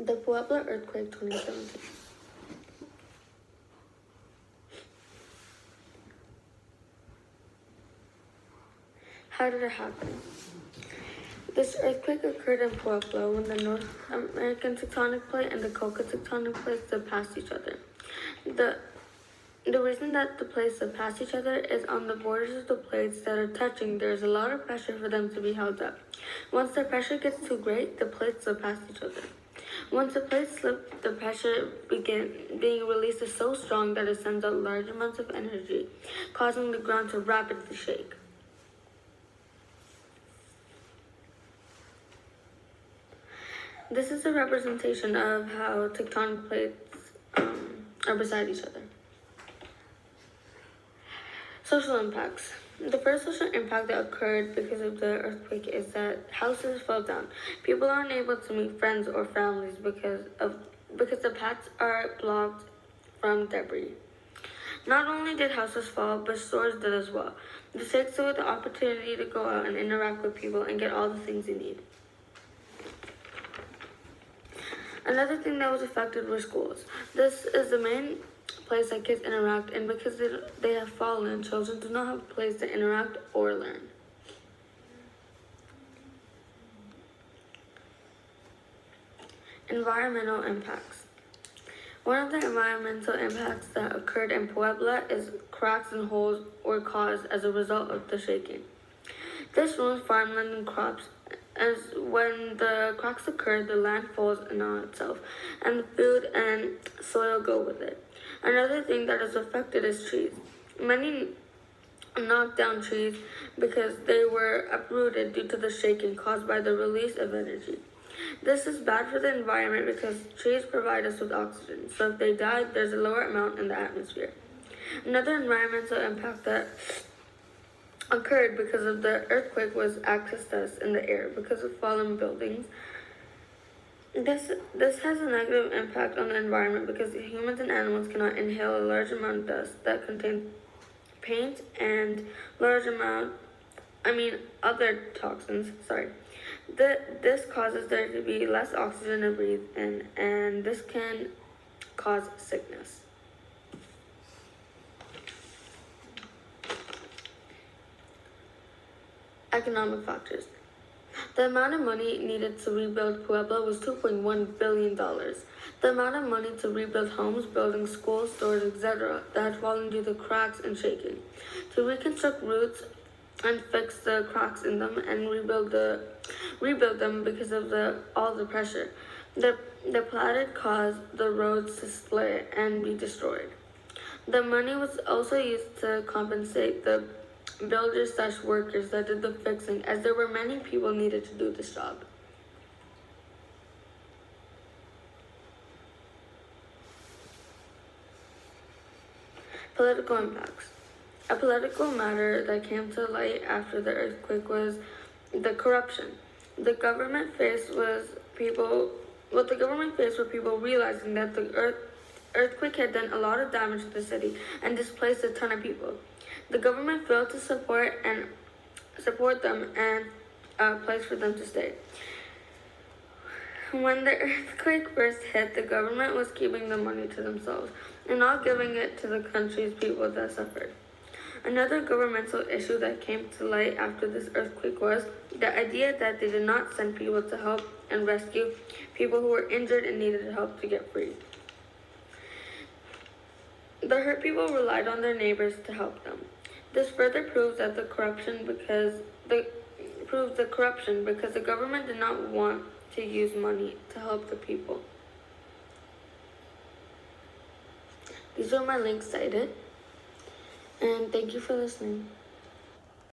The Puebla Earthquake 2017. How did it happen? This earthquake occurred in Puebla when the North American tectonic plate and the Coca tectonic plates surpassed each other. The reason that the plates surpass each other is on the borders of the plates that are touching, there's a lot of pressure for them to be held up. Once the pressure gets too great, the plates surpass each other. Once the plates slip, the pressure being released is so strong that it sends out large amounts of energy, causing the ground to rapidly shake. This is a representation of how tectonic plates are beside each other. Social impacts. The first social impact that occurred because of the earthquake is that houses fell down. People aren't able to meet friends or families because the paths are blocked from debris. Not only did houses fall, but stores did as well. This takes away the opportunity to go out and interact with people and get all the things you need. Another thing that was affected were schools. This is the main place that kids interact, and because they have fallen, children do not have a place to interact or learn. Environmental impacts. One of the environmental impacts that occurred in Puebla is cracks and holes were caused as a result of the shaking. This ruins farmland and crops, as when the cracks occur, the land falls in on itself, and the food and soil go with it. Another thing that is affected is trees. Many knocked down trees because they were uprooted due to the shaking caused by the release of energy. This is bad for the environment because trees provide us with oxygen, so if they die, there's a lower amount in the atmosphere. Another environmental impact that occurred because of the earthquake was access dust in the air because of fallen buildings. This has a negative impact on the environment because humans and animals cannot inhale a large amount of dust that contains paint and other toxins. This causes there to be less oxygen to breathe in, and this can cause sickness. Economic factors. The amount of money needed to rebuild Puebla was $2.1 billion. The amount of money to rebuild homes, buildings, schools, stores, etc. that had fallen due to cracks and shaking. To reconstruct routes and fix the cracks in them and rebuild them because of all the pressure. The platted caused the roads to split and be destroyed. The money was also used to compensate the builders/workers that did the fixing, as there were many people needed to do this job. Political impacts. A political matter that came to light after the earthquake was the corruption. The government faced were people realizing that the earthquake had done a lot of damage to the city and displaced a ton of people. The government failed to support them and a place for them to stay. When the earthquake first hit, the government was keeping the money to themselves and not giving it to the country's people that suffered. Another governmental issue that came to light after this earthquake was the idea that they did not send people to help and rescue people who were injured and needed help to get free. The hurt people relied on their neighbors to help them. This further proves the corruption because the government did not want to use money to help the people. These are my links cited, and thank you for listening.